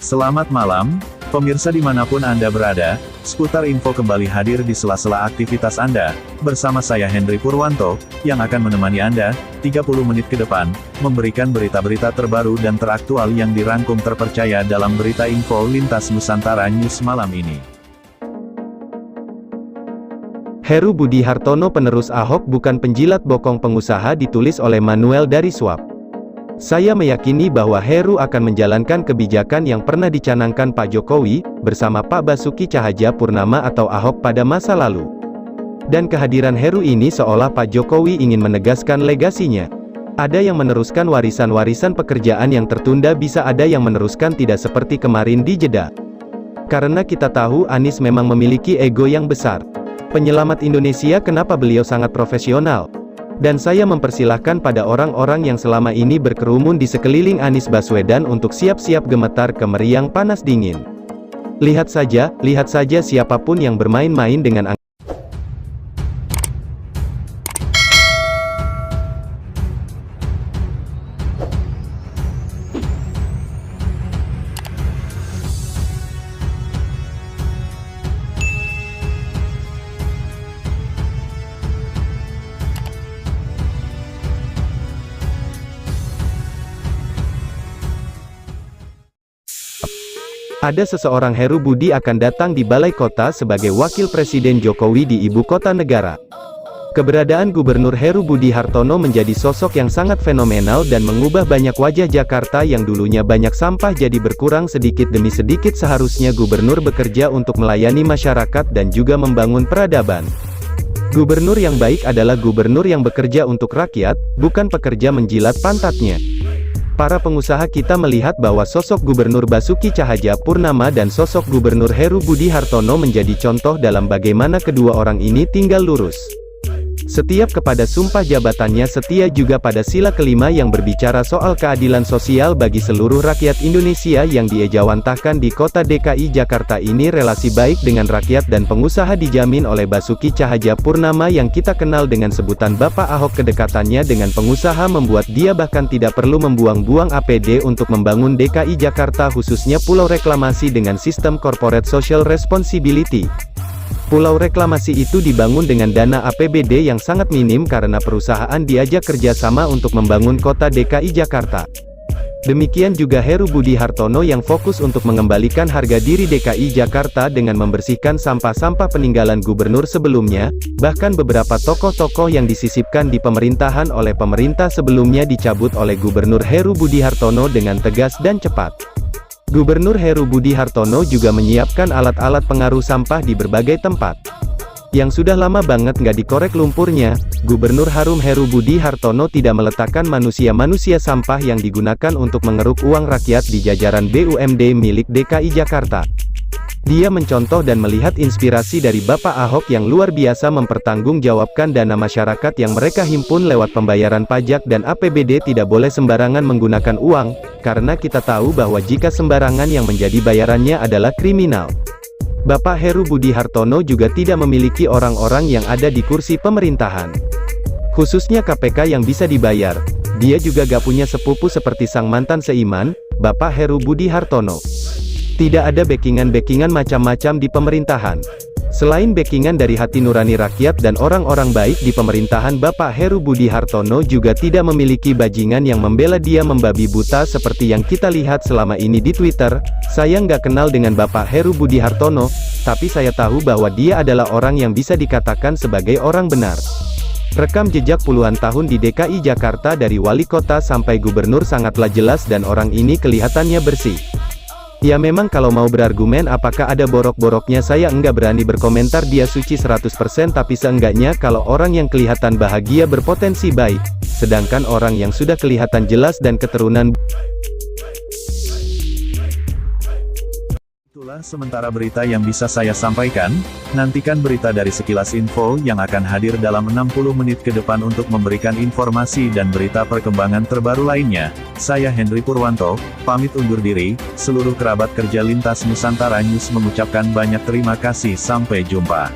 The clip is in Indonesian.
Selamat malam, pemirsa dimanapun Anda berada, seputar info kembali hadir di sela-sela aktivitas Anda, bersama saya Hendry Purwanto, yang akan menemani Anda, 30 menit ke depan, memberikan berita-berita terbaru dan teraktual yang dirangkum terpercaya dalam berita info lintas Nusantara News malam ini. Heru Budi Hartono penerus Ahok bukan penjilat bokong pengusaha ditulis oleh Manuel dari Swap. Saya meyakini bahwa Heru akan menjalankan kebijakan yang pernah dicanangkan Pak Jokowi, bersama Pak Basuki Cahayapurnama atau Ahok pada masa lalu. Dan kehadiran Heru ini seolah Pak Jokowi ingin menegaskan legasinya. Ada yang meneruskan warisan-warisan pekerjaan yang tertunda, bisa ada yang meneruskan tidak seperti kemarin di Jeddah. Karena kita tahu Anies memang memiliki ego yang besar. Penyelamat Indonesia, kenapa beliau sangat profesional. Dan saya mempersilahkan pada orang-orang yang selama ini berkerumun di sekeliling Anies Baswedan untuk siap-siap gemetar ke meriang panas dingin. Lihat saja siapapun yang bermain-main dengan Ada seseorang Heru Budi akan datang di Balai Kota sebagai wakil Presiden Jokowi di ibu kota negara. Keberadaan Gubernur Heru Budi Hartono menjadi sosok yang sangat fenomenal dan mengubah banyak wajah Jakarta yang dulunya banyak sampah jadi berkurang sedikit demi sedikit. Seharusnya gubernur bekerja untuk melayani masyarakat dan juga membangun peradaban. Gubernur yang baik adalah gubernur yang bekerja untuk rakyat, bukan pekerja menjilat pantatnya. Para pengusaha kita melihat bahwa sosok Gubernur Basuki Cahayapurnama dan sosok Gubernur Heru Budi Hartono menjadi contoh dalam bagaimana kedua orang ini tinggal lurus. Setiap kepada sumpah jabatannya setia, juga pada sila kelima yang berbicara soal keadilan sosial bagi seluruh rakyat Indonesia yang diejawantahkan di kota DKI Jakarta ini. Relasi baik dengan rakyat dan pengusaha dijamin oleh Basuki Cahayapurnama yang kita kenal dengan sebutan Bapak Ahok. Kedekatannya dengan pengusaha membuat dia bahkan tidak perlu membuang-buang APD untuk membangun DKI Jakarta, khususnya Pulau Reklamasi dengan sistem Corporate Social Responsibility. Pulau reklamasi itu dibangun dengan dana APBD yang sangat minim karena perusahaan diajak kerjasama untuk membangun kota DKI Jakarta. Demikian juga Heru Budi Hartono yang fokus untuk mengembalikan harga diri DKI Jakarta dengan membersihkan sampah-sampah peninggalan gubernur sebelumnya. Bahkan beberapa tokoh-tokoh yang disisipkan di pemerintahan oleh pemerintah sebelumnya dicabut oleh Gubernur Heru Budi Hartono dengan tegas dan cepat. Gubernur Heru Budi Hartono juga menyiapkan alat-alat pengaruh sampah di berbagai tempat. Yang sudah lama banget nggak dikorek lumpurnya, Gubernur Harum Heru Budi Hartono tidak meletakkan manusia-manusia sampah yang digunakan untuk mengeruk uang rakyat di jajaran BUMD milik DKI Jakarta. Dia mencontoh dan melihat inspirasi dari Bapak Ahok yang luar biasa mempertanggungjawabkan dana masyarakat yang mereka himpun lewat pembayaran pajak dan APBD. Tidak boleh sembarangan menggunakan uang, karena kita tahu bahwa jika sembarangan yang menjadi bayarannya adalah kriminal. Bapak Heru Budi Hartono juga tidak memiliki orang-orang yang ada di kursi pemerintahan, khususnya KPK yang bisa dibayar. Dia juga gak punya sepupu seperti sang mantan seiman, Bapak Heru Budi Hartono. Tidak ada backingan-backingan macam-macam di pemerintahan. Selain backingan dari hati nurani rakyat dan orang-orang baik di pemerintahan, Bapak Heru Budi Hartono juga tidak memiliki bajingan yang membela dia membabi buta seperti yang kita lihat selama ini di Twitter. Saya nggak kenal dengan Bapak Heru Budi Hartono, tapi saya tahu bahwa dia adalah orang yang bisa dikatakan sebagai orang benar. Rekam jejak puluhan tahun di DKI Jakarta dari wali kota sampai gubernur sangatlah jelas dan orang ini kelihatannya bersih. Ya memang kalau mau berargumen apakah ada borok-boroknya, saya enggak berani berkomentar dia suci 100%, tapi seenggaknya kalau orang yang kelihatan bahagia berpotensi baik, sedangkan orang yang sudah kelihatan jelas dan keturunan. Itulah sementara berita yang bisa saya sampaikan. Nantikan berita dari Sekilas Info yang akan hadir dalam 60 menit ke depan untuk memberikan informasi dan berita perkembangan terbaru lainnya. Saya Hendry Purwanto, pamit undur diri. Seluruh kerabat kerja lintas Nusantara News mengucapkan banyak terima kasih. Sampai jumpa.